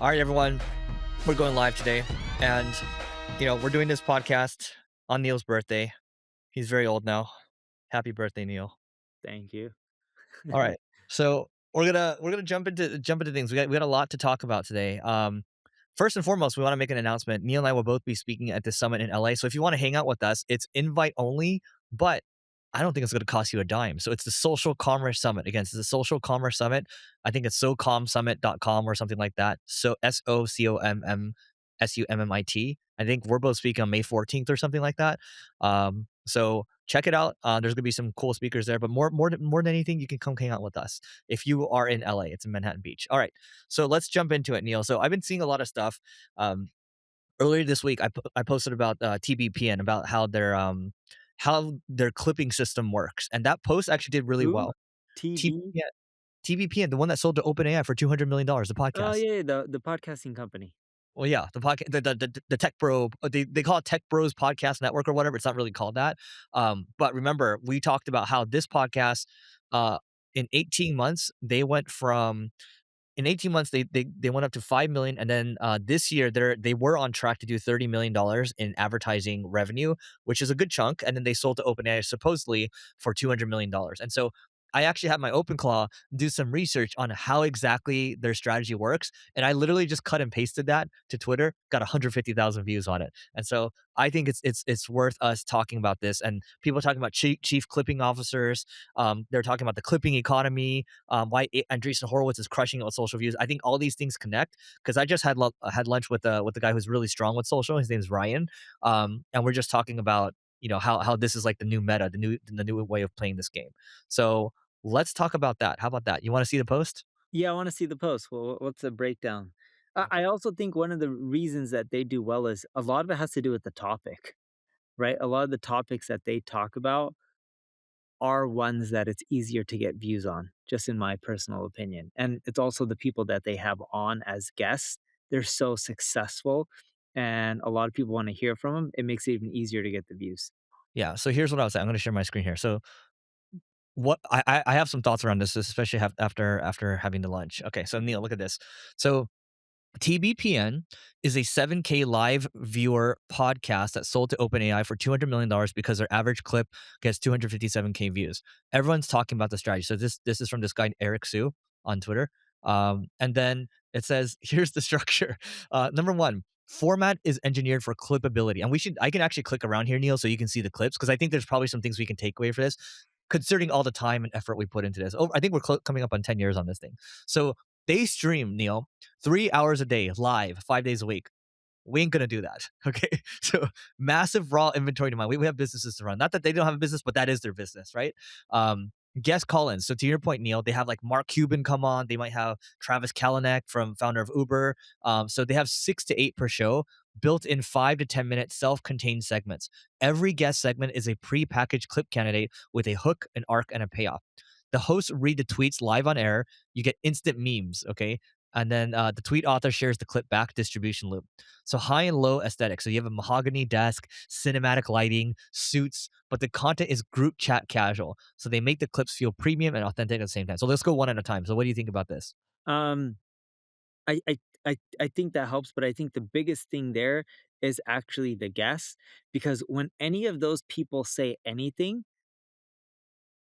All right, everyone, we're going live today, and we're doing this podcast on Neil's birthday. He's very old now. Happy birthday, Neil! Thank you. All right, so we're gonna jump into things. We got a lot to talk about today. First and foremost, we want to make an announcement. Neil and I will both be speaking at this summit in LA. So if you want to hang out with us, it's invite only, but I don't think it's going to cost you a dime. So it's the Social Commerce Summit. Again, it's the Social Commerce Summit. I think it's socomsummit.com or something like that. So SOCOMMSUMMIT. I think we're both speaking on May 14th or something like that. So check it out. There's gonna be some cool speakers there, but more than anything, you can come hang out with us if you are in LA. It's in Manhattan Beach. All right, so let's jump into it, Neil. So I've been seeing a lot of stuff. Um, Earlier this week, I posted about TBPN, about how their clipping system works, and that post actually did really Who? well. TV? TBPN, TBPN, the one that sold to OpenAI for $200 million, the Oh, podcast. yeah, yeah, the podcasting company. Well, yeah, the podcast, the Tech Bro, they call it Tech Bros Podcast Network or whatever. It's not really called that. But remember, we talked about how this podcast, uh, in 18 months, they went from in 18 months they went up to 5 million, and then this year they were on track to do $30 million in advertising revenue, which is a good chunk, and then they sold to OpenAI supposedly for $200 million. And so I actually had my open claw do some research on how exactly their strategy works, and I literally just cut and pasted that to Twitter, got 150,000 views on it. And so I think it's worth us talking about this, and people talking about chief clipping officers. They're talking about the clipping economy, why Andreessen Horowitz is crushing it with social views. I think all these things connect because I just had lunch with the guy who's really strong with social. His name is Ryan, and we're just talking about how this is like the new meta, the new way of playing this game. So let's talk about that. How about that? You want to see the post? Yeah, I wanna see the post. Well, what's the breakdown? I also think one of the reasons that they do well is a lot of it has to do with the topic, right? A lot of the topics that they talk about are ones that it's easier to get views on, just in my personal opinion. And it's also the people that they have on as guests. They're so successful, and a lot of people wanna hear from them. It makes it even easier to get the views. Yeah. So here's what I was saying. I'm going to share my screen here. So what I have some thoughts around this, especially after having the lunch. Okay. So Neil, look at this. So TBPN is a 7K live viewer podcast that sold to OpenAI for $200 million because their average clip gets 257K views. Everyone's talking about the strategy. So this is from this guy Eric Sue on Twitter. And then it says, here's the structure. Number one, format is engineered for clippability. And I can actually click around here, Neil, so you can see the clips, because I think there's probably some things we can take away for this, considering all the time and effort we put into this. I think we're coming up on 10 years on this thing. So they stream, Neil, 3 hours a day, live, 5 days a week. We ain't gonna do that. Okay. So massive raw inventory demand. We have businesses to run. Not that they don't have a business, but that is their business, right? Guest call-ins. So to your point, Neil, they have like Mark Cuban come on. They might have Travis Kalanick from founder of Uber. So they have 6 to 8 per show, built in 5 to 10 minute self-contained segments. Every guest segment is a pre-packaged clip candidate with a hook, an arc, and a payoff. The hosts read the tweets live on air. You get instant memes. Okay. And then the tweet author shares the clip back, distribution loop. So high and low aesthetic. So you have a mahogany desk, cinematic lighting, suits, but the content is group chat casual. So they make the clips feel premium and authentic at the same time. So let's go one at a time. So what do you think about this? Um, I I I think that helps, but I think the biggest thing there is actually the guests, because when any of those people say anything,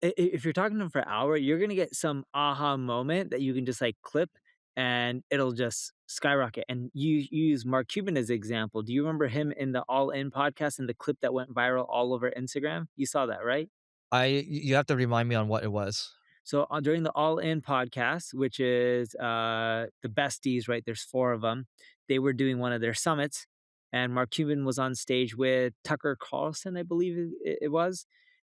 if you're talking to them for an hour, you're gonna get some aha moment that you can just, like, clip, and it'll just skyrocket. And you use Mark Cuban as an example. Do you remember him in the All In podcast and the clip that went viral all over Instagram? You saw that, right? You have to remind me on what it was. So, during the All In podcast, which is, the besties, right? There's 4 of them. They were doing one of their summits, and Mark Cuban was on stage with Tucker Carlson, I believe it was,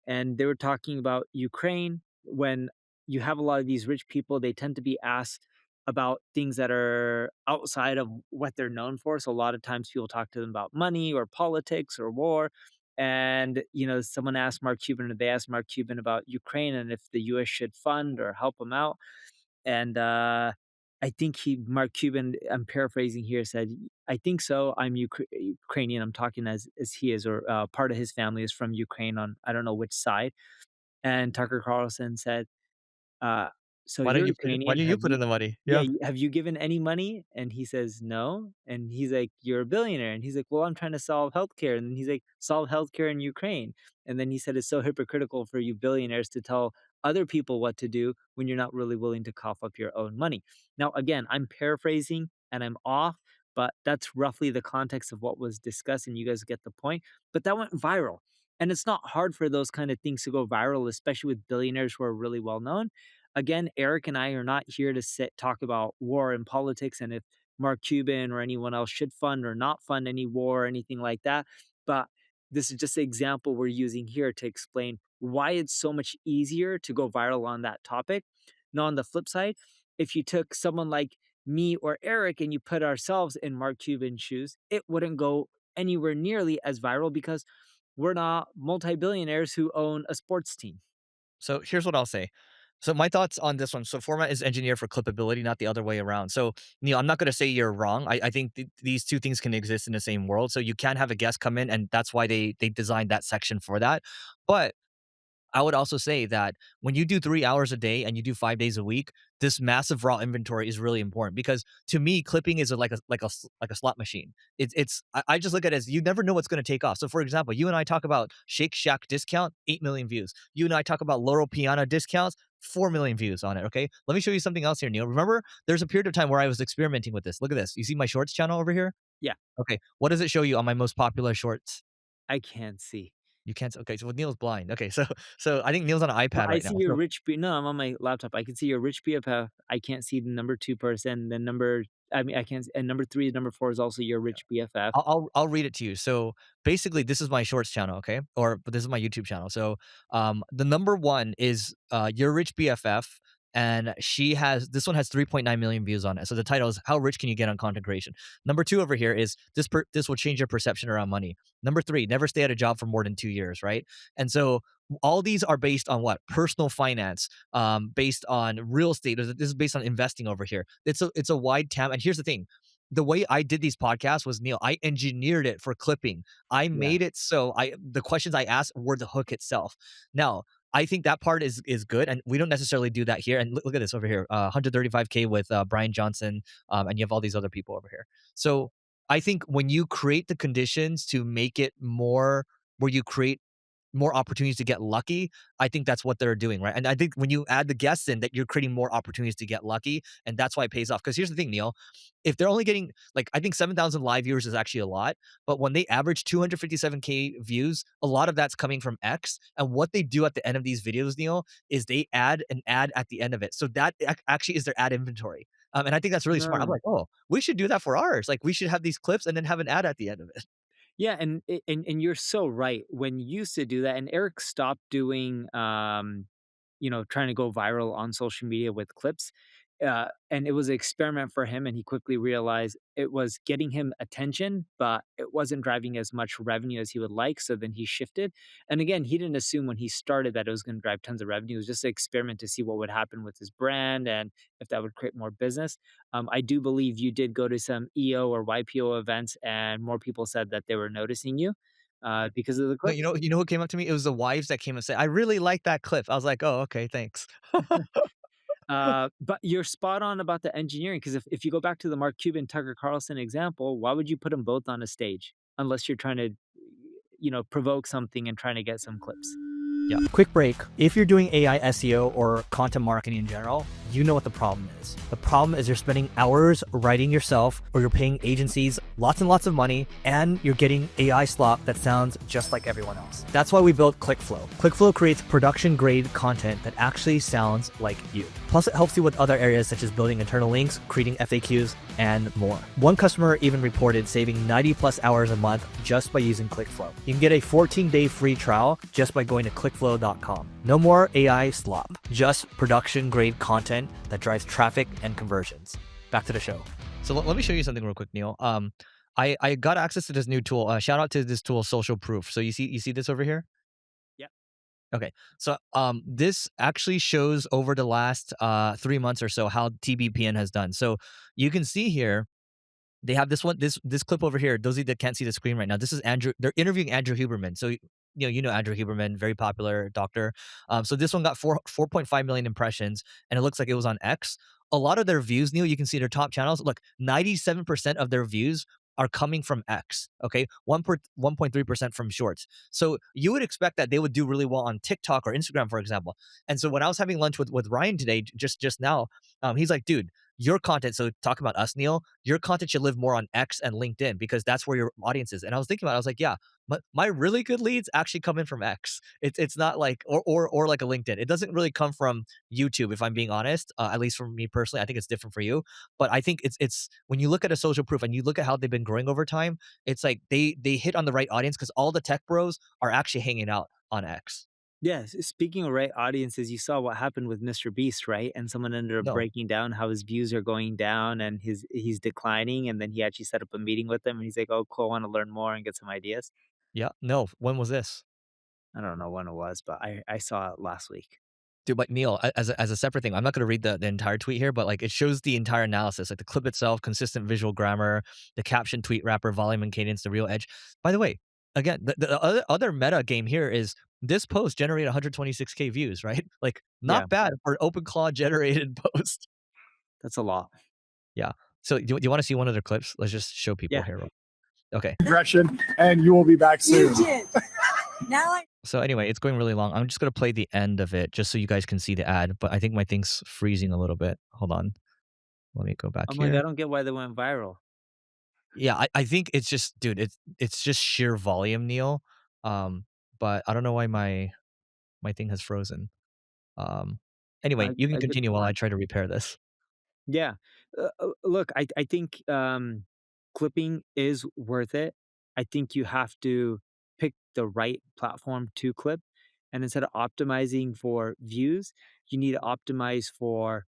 and they were talking about Ukraine. When you have a lot of these rich people, they tend to be asked about things that are outside of what they're known for. So a lot of times people talk to them about money or politics or war. And, someone asked Mark Cuban, or they asked Mark Cuban about Ukraine and if the US should fund or help them out. And I think Mark Cuban, I'm paraphrasing here, said, I think so. I'm Ukrainian. I'm talking as he is, or part of his family is from Ukraine, on I don't know which side. And Tucker Carlson said, So Why don't you're you put it why Ukrainian, don't you put in the money? Yeah. have you given any money? And he says, "No." And he's like, "You're a billionaire." And he's like, "Well, I'm trying to solve healthcare." And then he's like, "Solve healthcare in Ukraine." And then he said, "It's so hypocritical for you billionaires to tell other people what to do when you're not really willing to cough up your own money." Now, again, I'm paraphrasing and I'm off, but that's roughly the context of what was discussed, and you guys get the point. But that went viral. And it's not hard for those kind of things to go viral, especially with billionaires who are really well known. Again, Eric and I are not here to sit talk about war and politics and if Mark Cuban or anyone else should fund or not fund any war or anything like that. But this is just an example we're using here to explain why it's so much easier to go viral on that topic. Now, on the flip side, if you took someone like me or Eric and you put ourselves in Mark Cuban's shoes, it wouldn't go anywhere nearly as viral because we're not multi-billionaires who own a sports team. So here's what I'll say. So my thoughts on this one. So format is engineered for clippability, not the other way around. So Neil, I'm not going to say you're wrong. I think these two things can exist in the same world. So you can have a guest come in, and that's why they designed that section for that. But I would also say that when you do 3 hours a day and you do 5 days a week, this massive raw inventory is really important because to me, clipping is like a slot machine. I just look at it as you never know what's gonna take off. So for example, you and I talk about Shake Shack discount, 8 million views. You and I talk about Loro Piana discounts, 4 million views on it. Okay. Let me show you something else here, Neil. Remember, there's a period of time where I was experimenting with this. Look at this. You see my shorts channel over here? Yeah, Okay. What does it show you on my most popular shorts? I can't see. You can't. Okay, so Neil's blind. Okay, so I think Neil's on an Well, iPad I right now. see your So rich B no, I'm on my laptop. I can see your rich BFF. I can't see the number 2 person. The number I mean, I can't and number 3, number 4 is also your rich BFF. I'll read it to you. So basically, this is my shorts channel, okay, or but this is my YouTube channel. So the number one is Your Rich BFF, and she has this one has 3.9 million views on it. So the title is How Rich Can You Get on Content Creation. Number two over here is this will change your perception around money. Number three, never stay at a job for more than 2 years, right? And so all these are based on what personal finance, based on real estate. This is based on investing over here. It's a wide tam. And here's the thing, the way I did these podcasts was, Neil, I engineered it for clipping. I Yeah. made it so I the questions I asked were the hook itself. Now, I think that part is good, and we don't necessarily do that here. And look at this over here, 135K with Brian Johnson, and you have all these other people over here. So I think when you create the conditions to make it more, where you create more opportunities to get lucky, I think that's what they're doing, right? And I think when you add the guests in, that you're creating more opportunities to get lucky, and that's why it pays off. Because here's the thing, Neil, if they're only getting like I think 7,000 live viewers is actually a lot, but when they average 257K views, a lot of that's coming from X. And what they do at the end of these videos, Neil, is they add an ad at the end of it. So that actually is their ad inventory. And I think that's really smart. I'm No. like, oh, we should do that for ours. Like we should have these clips and then have an ad at the end of it. Yeah, and you're so right. When you used to do that and Eric stopped doing, trying to go viral on social media with clips. And it was an experiment for him, and he quickly realized it was getting him attention, but it wasn't driving as much revenue as he would like. So then he shifted. And again, he didn't assume when he started that it was going to drive tons of revenue. It was just an experiment to see what would happen with his brand and if that would create more business. I do believe you did go to some EO or YPO events, and more people said that they were noticing you because of the No, clips. you know who came up to me? It was the wives that came and said, "I really like that clip." I was like, "Oh, okay, thanks." But you're spot on about the engineering because if you go back to the Mark Cuban Tucker Carlson example, why would you put them both on a stage unless you're trying to, provoke something and trying to get some clips? Yeah. Quick break. If you're doing AI SEO or content marketing in general, you know what the problem is. The problem is you're spending hours writing yourself, or you're paying agencies lots and lots of money, and you're getting AI slop that sounds just like everyone else. That's why we built ClickFlow. ClickFlow creates production grade content that actually sounds like you. Plus, it helps you with other areas such as building internal links, creating FAQs, and more. One customer even reported saving 90 plus hours a month just by using ClickFlow. You can get a 14-day free trial just by going to clickflow.com. No more AI slop, just production grade content that drives traffic and conversions. Back to the show. So let me show you something real quick, Neil. I got access to this new tool. Shout out to this tool, Social Proof. So you see this over here? Yeah. Okay. So this actually shows over the last 3 months or so how TBPN has done. So you can see here They have this clip over here. Those of you that can't see the screen right now, this is Andrew. They're interviewing Andrew Huberman. So you know Andrew Huberman, very popular doctor. So this one got 4.5 million impressions, and it looks like it was on X. A lot of their views, Neil, you can see their top channels. Look, 97% of their views are coming from X. Okay, 1.3% from Shorts. So you would expect that they would do really well on TikTok or Instagram, for example. And so when I was having lunch with Ryan today, just now, he's like, dude, your content. So talk about us, Neil. Your content should live more on X and LinkedIn because that's where your audience is. And I was thinking about it, I was like, yeah, but my really good leads actually come in from X. It's not like or like a LinkedIn. It doesn't really come from YouTube, if I'm being honest. At least for me personally, I think it's different for you. But I think it's when you look at a social proof and you look at how they've been growing over time, it's like they hit on the right audience because all the tech bros are actually hanging out on X. Yes, speaking of right audiences, you saw what happened with Mr. Beast, right? And someone ended up No. breaking down how his views are going down and he's declining, and then he actually set up a meeting with them, and he's like, "Oh, cool, I wanna learn more and get some ideas." Yeah. No. When was this? I don't know when it was, but I saw it last week. Dude, but Neil, as a separate thing, I'm not gonna read the entire tweet here, but like it shows the entire analysis, like the clip itself, consistent visual grammar, the caption, tweet wrapper, volume and cadence, the real edge. By the way, again, the other meta game here is this post generated 126K views, right? Like Yeah, not bad for an open claw generated post. that's a lot. Yeah. So do you want to see one of their clips? Let's just show people Yeah. here. Okay. Aggression, and you will be back soon. Now I So anyway, it's going really long. I'm just gonna play the end of it just so you guys can see the ad, but I think my thing's freezing a little bit. Hold on. Let me go back I'm like, I here. don't get why they went viral. Yeah, I think it's just dude, it's just sheer volume, Neil. But I don't know why my thing has frozen. Um, anyway, you can I get continue the while I line. try to repair this. Yeah. Look, I think, clipping is worth it. I think you have to pick the right platform to clip, and instead of optimizing for views, you need to optimize for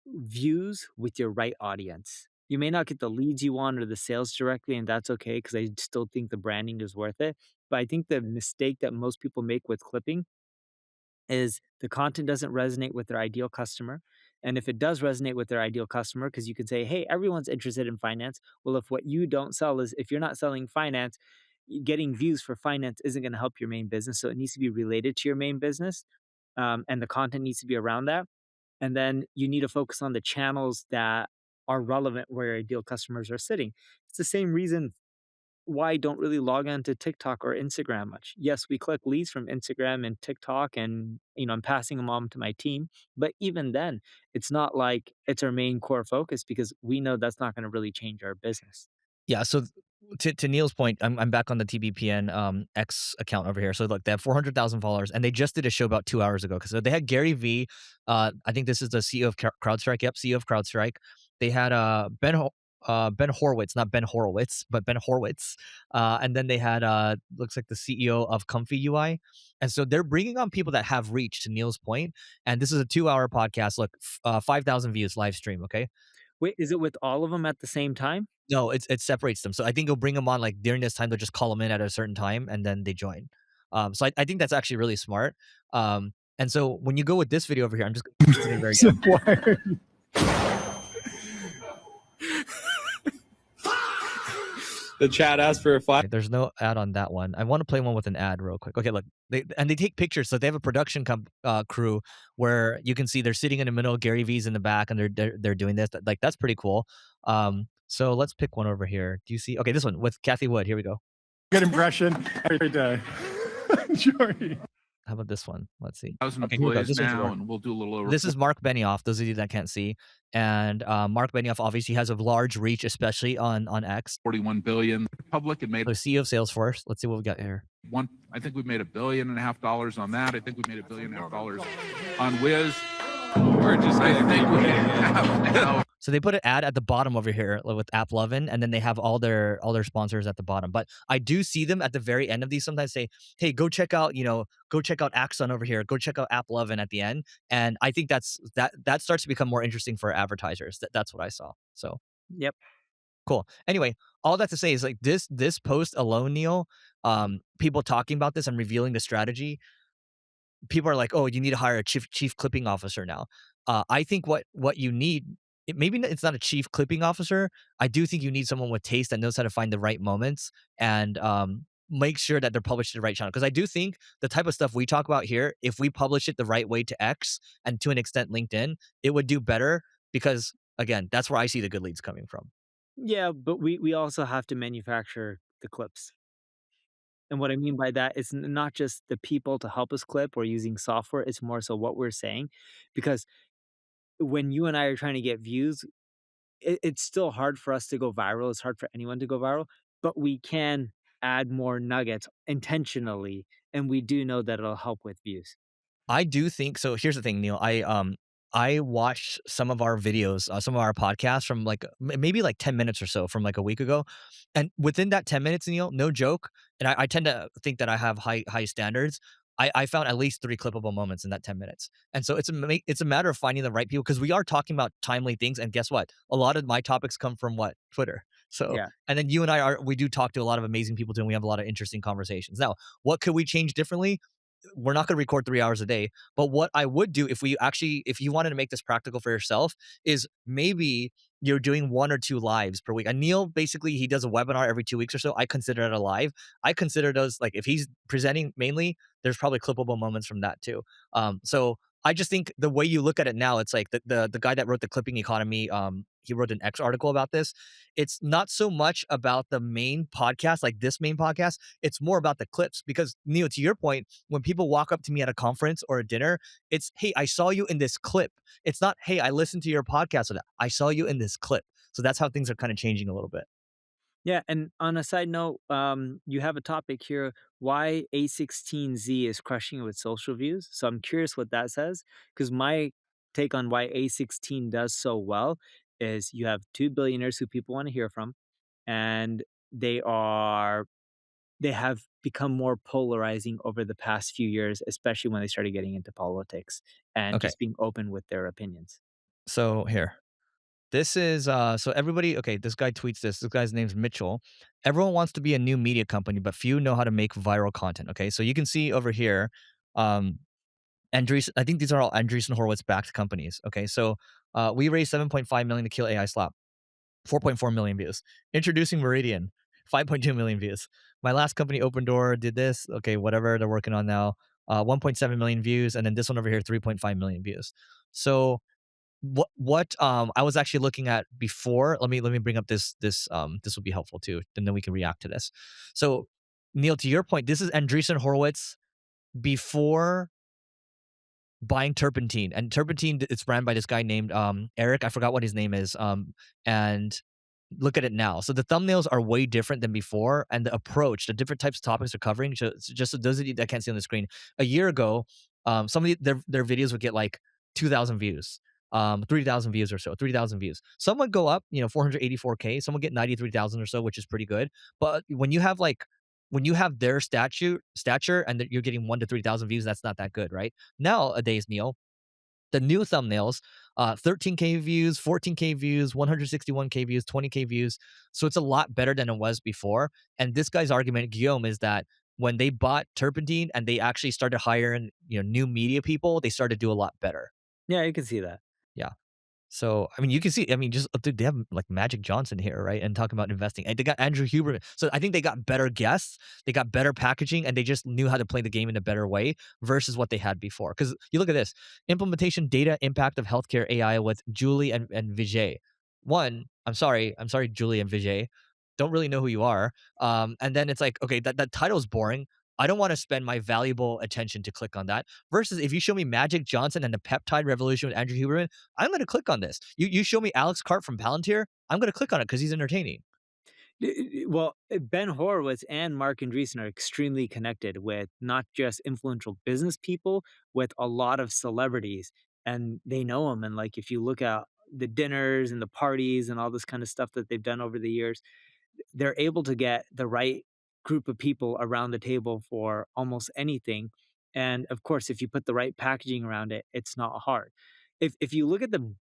views with your right audience. You may not get the leads you want or the sales directly, and that's okay because I still think the branding is worth it. But I think the mistake that most people make with clipping is the content doesn't resonate with their ideal customer. And if it does resonate with their ideal customer, because you can say, hey, everyone's interested in finance. Well, if what you don't sell is if you're not selling finance, getting views for finance isn't going to help your main business. So it needs to be related to your main business. And the content needs to be around that. And then you need to focus on the channels that are relevant where your ideal customers are sitting. It's the same reason why I don't really log on to TikTok or Instagram much. Yes, we collect leads from Instagram and TikTok and, I'm passing them on to my team, but even then, it's not like it's our main core focus because we know that's not gonna really change our business. Yeah, so to Neil's point, I'm back on the TBPN X account over here. So look, they have 400,000 followers, and they just did a show about 2 hours ago because they had Gary V. I think this is the CEO of CrowdStrike. Yep, CEO of CrowdStrike. They had Ben Horowitz, not Ben Horowitz, but Ben Horowitz. And then they had looks like the CEO of Comfy UI. And so they're bringing on people that have reach. To Neil's point, and this is a 2 hour podcast. Look, 5,000 views live stream. Okay. Wait, is it with all of them at the same time? No, it separates them. So I think you'll bring them on like during this time. They'll just call them in at a certain time and then they join. So I think that's actually really smart. And so when you go with this video over here, I'm just going to very So why are you- The chat asked for a flash. okay, there's no ad on that one. I want to play one with an ad real quick. Okay, look, they take pictures. So they have a production crew where you can see they're sitting in the middle. Gary V's in the back, and they're doing this. Like that's pretty cool. So let's pick one over here. Do you see? Okay, this one with Kathy Wood. Here we go. good impression every day? Jory. How about this one? Let's see. 1,000 Okay, here we go. employees This one's now, yours. and we'll do a little over This is Mark Benioff. Those of you that can't see, and Mark Benioff obviously has a large reach, especially on X. 41 billion. Public and made So CEO of Salesforce. Let's see what we got here. one. I think we made $1.5 billion on that. I think we made $1.5 billion on Wiz. We're just. I think we have now. So they put an ad at the bottom over here with AppLovin, and then they have all their sponsors at the bottom. But I do see them at the very end of these sometimes say, "Hey, go check out Axon over here. Go check out AppLovin at the end." And I think that starts to become more interesting for advertisers. That's what I saw. So Yep. cool. Anyway, all that to say is like this post alone, Neil. People talking about this and revealing the strategy. People are like, "Oh, you need to hire a chief clipping officer now." I think what you need maybe it's not a chief clipping officer. I do think you need someone with taste that knows how to find the right moments and make sure that they're published to the right channel. Because I do think the type of stuff we talk about here, if we publish it the right way to X and to an extent LinkedIn, it would do better because again, that's where I see the good leads coming from. Yeah, but we also have to manufacture the clips. And what I mean by that is not just the people to help us clip or using software, it's more so what we're saying. Because when you and I are trying to get views, it's still hard for us to go viral. It's hard for anyone to go viral, but we can add more nuggets intentionally. And we do know that it'll help with views. I do think so. Here's the thing, Neil. I watched some of our videos, some of our podcasts from like maybe like 10 minutes or so from like a week ago. And within that 10 minutes, Neil, no joke. And I tend to think that I have high standards. I found at least 3 clippable moments in that 10 minutes. And so it's a matter of finding the right people because we are talking about timely things. And guess what? A lot of my topics come from what? Twitter. So, Yeah. and then you and we do talk to a lot of amazing people too, and we have a lot of interesting conversations. Now, what could we change differently? We're not going to record 3 hours a day. But what I would do if you wanted to make this practical for yourself, is maybe you're doing 1 or 2 lives per week. And Neil, basically, he does a webinar every 2 weeks or so. I consider it a live. I consider those like if he's presenting mainly, there's probably clippable moments from that too. So I just think the way you look at it now, it's like the guy that wrote the clipping economy. He wrote an X article about this. It's not so much about the main podcast, like this main podcast. It's more about the clips because Neil, to your point, when people walk up to me at a conference or a dinner, it's, hey, I saw you in this clip. It's not, hey, I listened to your podcast. I saw you in this clip. So that's how things are kind of changing a little bit. Yeah, and on a side note, you have a topic here, why A16Z is crushing it with social views. So I'm curious what that says, because my take on why A16 does so well is you have two billionaires who people want to hear from, and they are they have become more polarizing over the past few years, especially when they started getting into politics and Okay. just being open with their opinions. So here. This is so everybody, okay, this guy tweets this. This guy's name's Mitchell. Everyone wants to be a new media company, but few know how to make viral content. Okay. So you can see over here, um, Andreessen, I think these are all Andreessen Horowitz backed companies. Okay. So we raised 7.5 million to kill AI slap, 4.4 million views. Introducing Meridian, 5.2 million views. My last company, Open Door, did this. Okay, whatever they're working on now. 1.7 million views. And then this one over here, 3.5 million views. So what I was actually looking at before, let me bring up this will be helpful too, and then we can react to this. So Neil, to your point, this is Andreessen Horowitz before buying Turpentine. And Turpentine, it's ran by this guy named Eric. I forgot what his name is. And look at it now. So the thumbnails are way different than before, and the approach, the different types of topics they're covering. So just so those of you that can't see on the screen, a year ago, some of their videos would get like 2,000 views, 3,000 views or so, 3,000 views. Some would go up, 484K. Some would get 93,000 or so, which is pretty good. But when you have their stature and that you're getting 1 to 3,000 views, that's not that good, right? Nowadays, Neil, the new thumbnails, 13K views, 14K views, 161K views, 20K views. So it's a lot better than it was before. And this guy's argument, Guillaume, is that when they bought Turpentine and they actually started hiring, new media people, they started to do a lot better. Yeah, you can see that. Yeah. So, I mean, you can see, I mean, just dude, they have like Magic Johnson here, right? And talking about investing. And they got Andrew Huberman. So I think they got better guests, they got better packaging, and they just knew how to play the game in a better way versus what they had before. Because you look at this implementation data impact of healthcare AI with Julie and Vijay. One, I'm sorry, Julie and Vijay. Don't really know who you are. And then it's like, okay, that title's boring. I don't want to spend my valuable attention to click on that. Versus if you show me Magic Johnson and the peptide revolution with Andrew Huberman, I'm going to click on this. You show me Alex Cart from Palantir, I'm going to click on it because he's entertaining. Well, Ben Horowitz and Mark Andreessen are extremely connected with not just influential business people, with a lot of celebrities, and they know them. And like, if you look at the dinners and the parties and all this kind of stuff that they've done over the years, they're able to get the right group of people around the table for almost anything. And of course, if you put the right packaging around it, it's not hard. If you look at the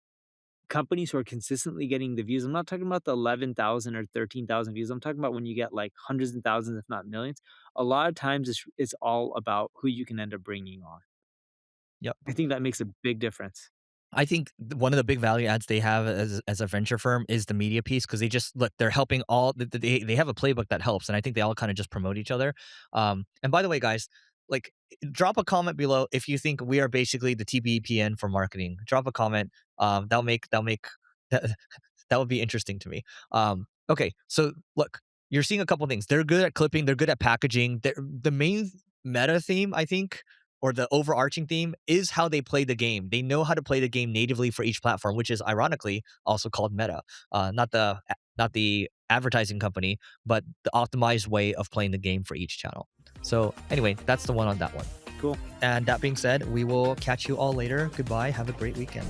companies who are consistently getting the views, I'm not talking about the 11,000 or 13,000 views. I'm talking about when you get like hundreds and thousands, if not millions. A lot of times it's all about who you can end up bringing on. Yep. I think that makes a big difference. I think one of the big value adds they have as a venture firm is the media piece, because they just look, they're helping all they have a playbook that helps, and I think they all kind of just promote each other. And by the way, guys, like, drop a comment below if you think we are basically the TBPN for marketing. Drop a comment. That'll make that, that would be interesting to me. Okay, so look, you're seeing a couple things. They're good at clipping. They're good at packaging. The main meta theme, I think, or the overarching theme, is how they play the game. They know how to play the game natively for each platform, which is ironically also called Meta, not the advertising company, but the optimized way of playing the game for each channel. So anyway, that's the one on that one. Cool. And that being said, we will catch you all later. Goodbye. Have a great weekend.